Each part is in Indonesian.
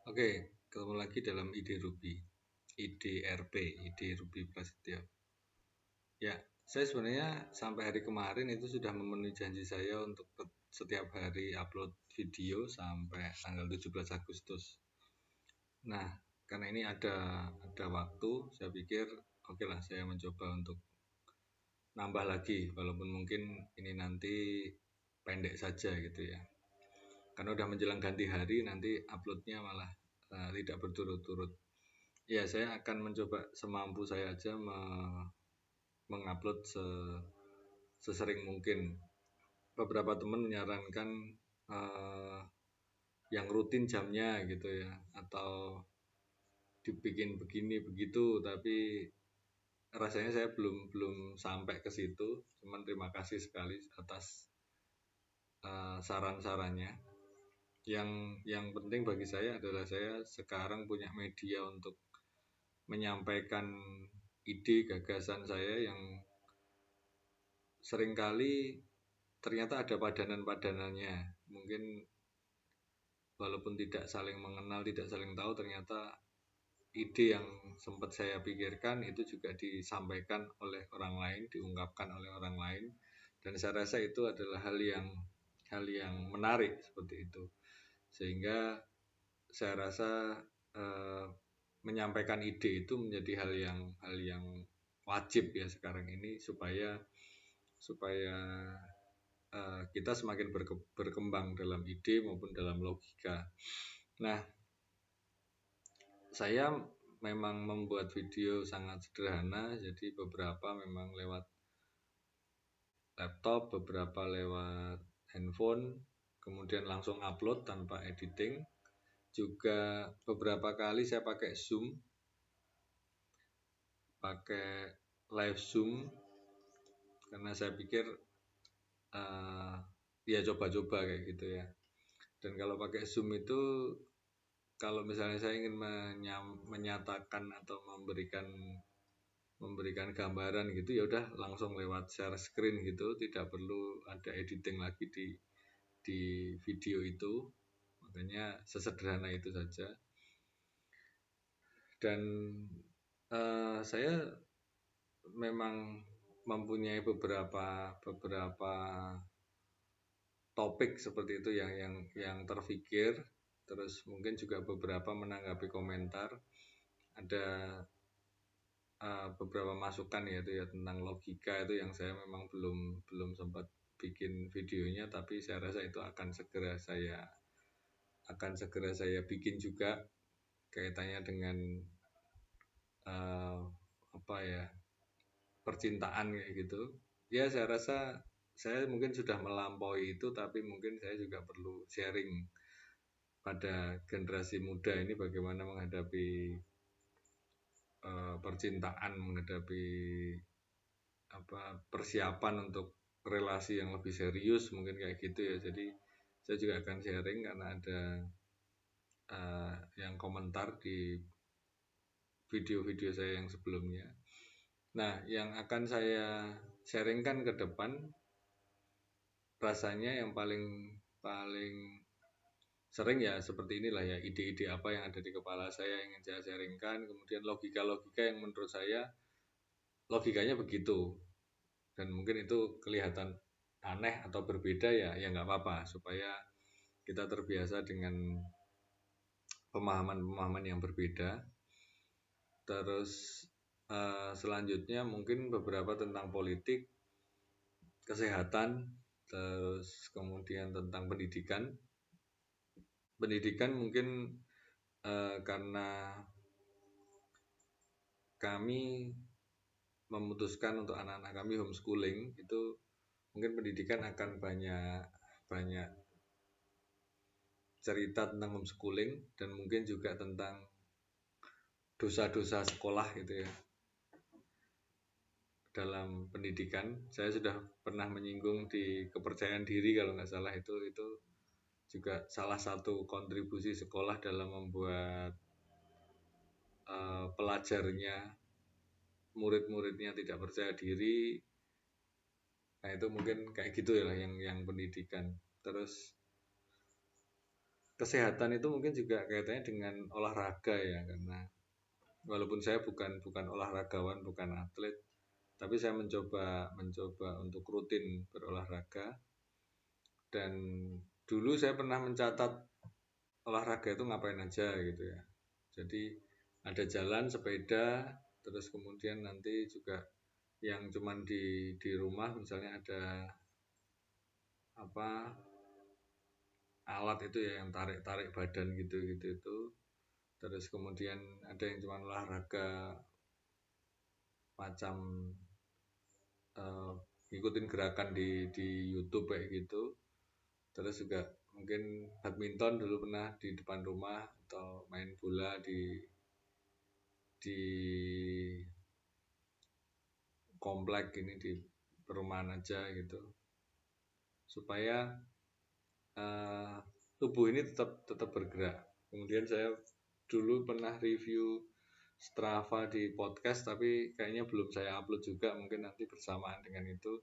Oke, ketemu lagi dalam ide Ruby, IDRP, ide Ruby Prasetyo. Ya, saya sebenarnya sampai hari kemarin itu sudah memenuhi janji saya untuk setiap hari upload video sampai tanggal 17 Agustus. Nah, karena ini ada waktu, saya pikir oke lah saya mencoba untuk nambah lagi, walaupun mungkin ini nanti pendek saja gitu ya. Karena udah menjelang ganti hari, nanti uploadnya malah tidak berturut-turut. Ya, saya akan mencoba semampu saya aja mengupload sesering mungkin. Beberapa teman menyarankan uh, yang rutin jamnya gitu ya, atau dibikin begini begitu, tapi rasanya saya belum belum sampai ke situ. Cuman terima kasih sekali atas saran-sarannya. Yang penting bagi saya adalah saya sekarang punya media untuk menyampaikan ide gagasan saya yang seringkali ternyata ada padanan-padanannya. Mungkin walaupun tidak saling mengenal, tidak saling tahu, ternyata ide yang sempat saya pikirkan itu juga disampaikan oleh orang lain, diungkapkan oleh orang lain, dan saya rasa itu adalah hal yang menarik seperti itu. Sehingga saya rasa eh, menyampaikan ide itu menjadi hal yang wajib ya sekarang ini supaya supaya kita semakin berkembang dalam ide maupun dalam logika. Nah, saya memang membuat video sangat sederhana, jadi beberapa memang lewat laptop, beberapa lewat handphone, kemudian langsung upload tanpa editing. Juga beberapa kali saya pakai Zoom, pakai live Zoom, karena saya pikir ya coba-coba kayak gitu ya. Dan kalau pakai Zoom itu, kalau misalnya saya ingin menyatakan atau memberikan gambaran gitu, ya udah langsung lewat share screen gitu, tidak perlu ada editing lagi di video itu. Makanya sesederhana itu saja. Dan saya memang mempunyai beberapa topik seperti itu yang terfikir, terus mungkin juga beberapa menanggapi komentar. Ada beberapa masukan ya itu ya tentang logika itu yang saya memang belum sempat bikin videonya, tapi saya rasa itu akan segera saya bikin juga, kaitannya dengan apa ya, percintaan kayak gitu. Ya, saya rasa saya mungkin sudah melampaui itu, tapi mungkin saya juga perlu sharing pada generasi muda ini bagaimana menghadapi percintaan, menghadapi persiapan untuk relasi yang lebih serius, mungkin kayak gitu ya. Jadi saya juga akan sharing karena ada yang komentar di video-video saya yang sebelumnya. Nah, yang akan saya sharingkan ke depan, rasanya yang paling sering ya seperti inilah ya, ide-ide apa yang ada di kepala saya ingin saya sharingkan, kemudian logika-logika yang menurut saya logikanya begitu, dan mungkin itu kelihatan aneh atau berbeda, ya nggak apa-apa, supaya kita terbiasa dengan pemahaman-pemahaman yang berbeda. Terus selanjutnya mungkin beberapa tentang politik, kesehatan, terus kemudian tentang pendidikan. Pendidikan mungkin karena kami memutuskan untuk anak-anak kami homeschooling, itu mungkin pendidikan akan banyak cerita tentang homeschooling, dan mungkin juga tentang dosa-dosa sekolah gitu ya dalam pendidikan. Saya sudah pernah menyinggung di kepercayaan diri kalau nggak salah, itu juga salah satu kontribusi sekolah dalam membuat pelajarnya, murid-muridnya tidak percaya diri. Nah, itu mungkin kayak gitu ya yang pendidikan. Terus kesehatan itu mungkin juga kaitannya dengan olahraga ya, karena walaupun saya bukan olahragawan, bukan atlet, tapi saya mencoba untuk rutin berolahraga. Dan dulu saya pernah mencatat olahraga itu ngapain aja gitu ya. Jadi ada jalan, sepeda, terus kemudian nanti juga yang cuman di rumah, misalnya ada apa alat itu ya yang tarik badan gitu itu. Terus kemudian ada yang cuman olahraga macam ngikutin gerakan di YouTube kayak gitu. Terus juga mungkin badminton dulu pernah di depan rumah, atau main bola di komplek ini, di perumahan aja gitu, supaya uh, tubuh ini tetap bergerak. Kemudian saya dulu pernah review Strava di podcast, tapi kayaknya belum saya upload juga, mungkin nanti bersamaan dengan itu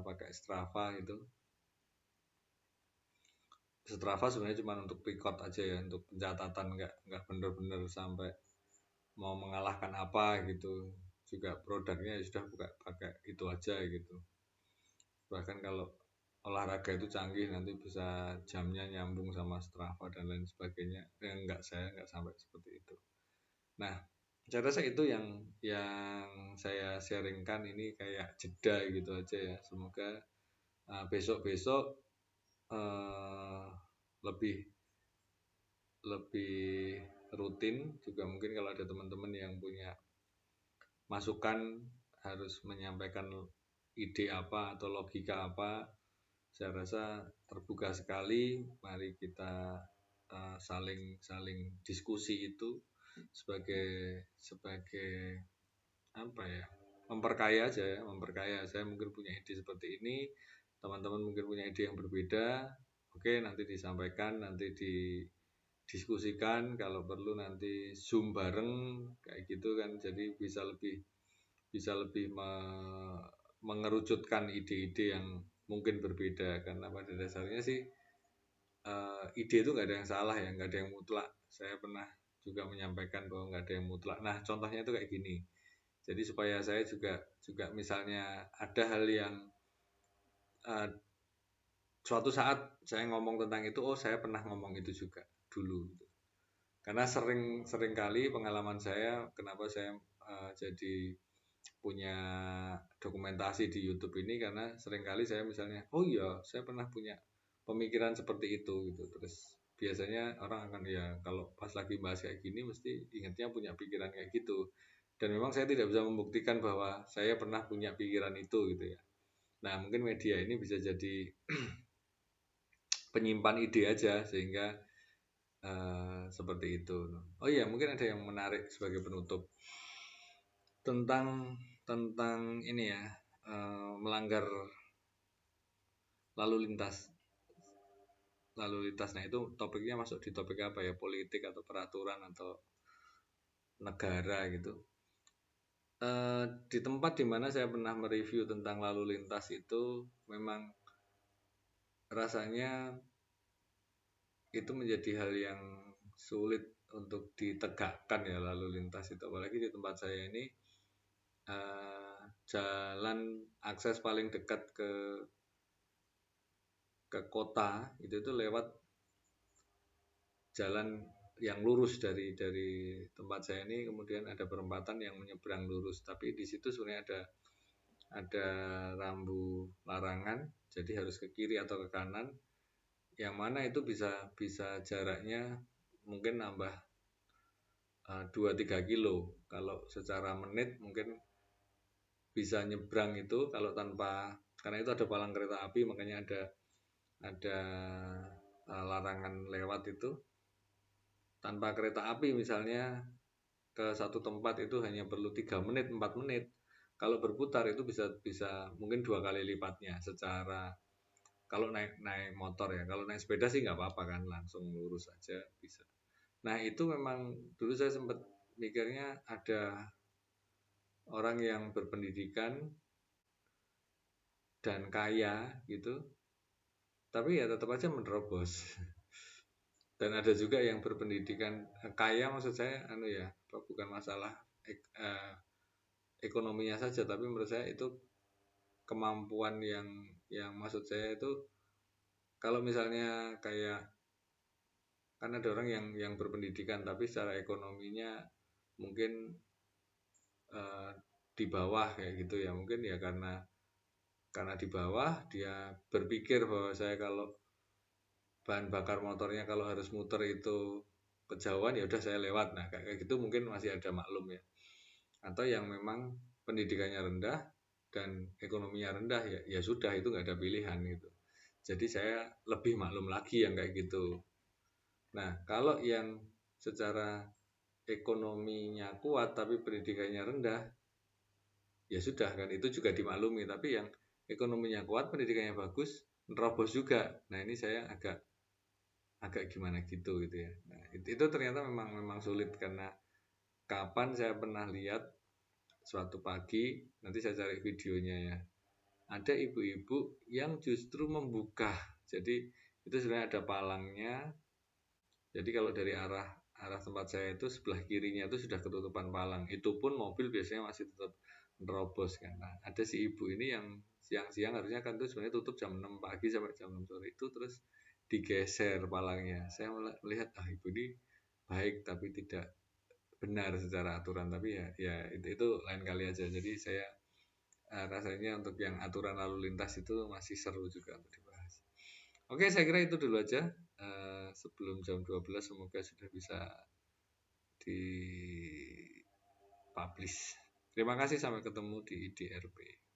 pakai Strava itu. Strava sebenarnya cuma untuk record aja ya, untuk pencatatan, nggak bener-bener sampai mau mengalahkan apa gitu. Juga produknya sudah buka pakai itu aja gitu. Bahkan kalau olahraga itu canggih, nanti bisa jamnya nyambung sama Strava dan lain sebagainya. Saya nggak sampai seperti itu. Nah, saya rasa itu yang saya sharingkan ini, kayak jeda gitu aja ya. Semoga besok-besok lebih lebih rutin juga. Mungkin kalau ada teman-teman yang punya masukan, harus menyampaikan ide apa atau logika apa, saya rasa terbuka sekali. Mari kita saling diskusi itu sebagai apa ya, memperkaya aja ya, memperkaya. Saya mungkin punya ide seperti ini, teman-teman mungkin punya ide yang berbeda. Oke, nanti disampaikan, nanti didiskusikan, kalau perlu nanti Zoom bareng kayak gitu kan. Jadi bisa lebih mengerucutkan ide-ide yang mungkin berbeda, karena pada dasarnya sih ide itu nggak ada yang salah ya, nggak ada yang mutlak. Saya pernah juga menyampaikan bahwa nggak ada yang mutlak. Nah, contohnya itu kayak gini. Jadi supaya saya juga misalnya ada hal yang uh, suatu saat saya ngomong tentang itu, oh saya pernah ngomong itu juga dulu gitu. Karena sering kali pengalaman saya, kenapa saya jadi punya dokumentasi di YouTube ini, karena seringkali saya misalnya, oh iya saya pernah punya pemikiran seperti itu gitu. Terus biasanya orang akan, ya kalau pas lagi bahas kayak gini mesti ingatnya punya pikiran kayak gitu. Dan memang saya tidak bisa membuktikan bahwa saya pernah punya pikiran itu gitu ya. Nah, mungkin media ini bisa jadi penyimpan ide aja, sehingga seperti itu. Oh iya, mungkin ada yang menarik sebagai penutup tentang tentang ini ya, melanggar lalu lintas. Nah itu topiknya masuk di topik apa ya, politik atau peraturan atau negara gitu. Di tempat dimana saya pernah mereview tentang lalu lintas itu, memang rasanya itu menjadi hal yang sulit untuk ditegakkan ya, lalu lintas itu. Apalagi di tempat saya ini jalan akses paling dekat ke kota itu lewat jalan yang lurus dari tempat saya ini. Kemudian ada perempatan yang menyeberang lurus, tapi di situ sebenarnya ada rambu larangan, jadi harus ke kiri atau ke kanan, yang mana itu bisa jaraknya mungkin nambah 2-3 kilo. Kalau secara menit mungkin bisa nyebrang itu, kalau tanpa, karena itu ada palang kereta api, makanya ada larangan lewat itu. Tanpa kereta api misalnya ke satu tempat itu hanya perlu 3 menit, 4 menit. Kalau berputar itu bisa mungkin 2 kali lipatnya secara, kalau naik motor ya. Kalau naik sepeda sih nggak apa-apa kan, langsung lurus aja bisa. Nah itu memang dulu saya sempat mikirnya, ada orang yang berpendidikan dan kaya gitu, tapi ya tetap aja menerobos. Dan ada juga yang berpendidikan kaya, maksud saya bukan masalah ekonominya saja, tapi menurut saya itu kemampuan yang maksud saya itu, kalau misalnya kayak, kan ada orang yang berpendidikan tapi secara ekonominya mungkin di bawah kayak gitu ya, mungkin ya karena di bawah dia berpikir bahwa saya kalau bahan bakar motornya kalau harus muter itu kejauhan, ya udah saya lewat. Nah kayak gitu mungkin masih ada maklum ya. Atau yang memang pendidikannya rendah dan ekonominya rendah, ya sudah, itu nggak ada pilihan gitu. Jadi saya lebih maklum lagi yang kayak gitu. Nah kalau yang secara ekonominya kuat tapi pendidikannya rendah, ya sudah kan, itu juga dimaklumi. Tapi yang ekonominya kuat pendidikannya bagus, nerobos juga. Nah ini saya agak gimana gitu ya. Nah, itu ternyata memang sulit, karena kapan saya pernah lihat suatu pagi, nanti saya cari videonya ya, ada ibu-ibu yang justru membuka. Jadi itu sebenarnya ada palangnya. Jadi kalau dari arah tempat saya itu sebelah kirinya itu sudah ketutupan palang. Itu pun mobil biasanya masih tetap nerobos kan. Nah, ada si ibu ini yang siang-siang harusnya kan itu sebenarnya tutup jam 6 pagi sampai jam 6 sore, itu terus digeser palangnya. Saya melihat ibu ini baik tapi tidak benar secara aturan, tapi ya itu lain kali aja. Jadi saya rasanya untuk yang aturan lalu lintas itu masih seru juga untuk dibahas. Oke, saya kira itu dulu aja. Sebelum jam 12 semoga sudah bisa di publish. Terima kasih, sampai ketemu di IDRP.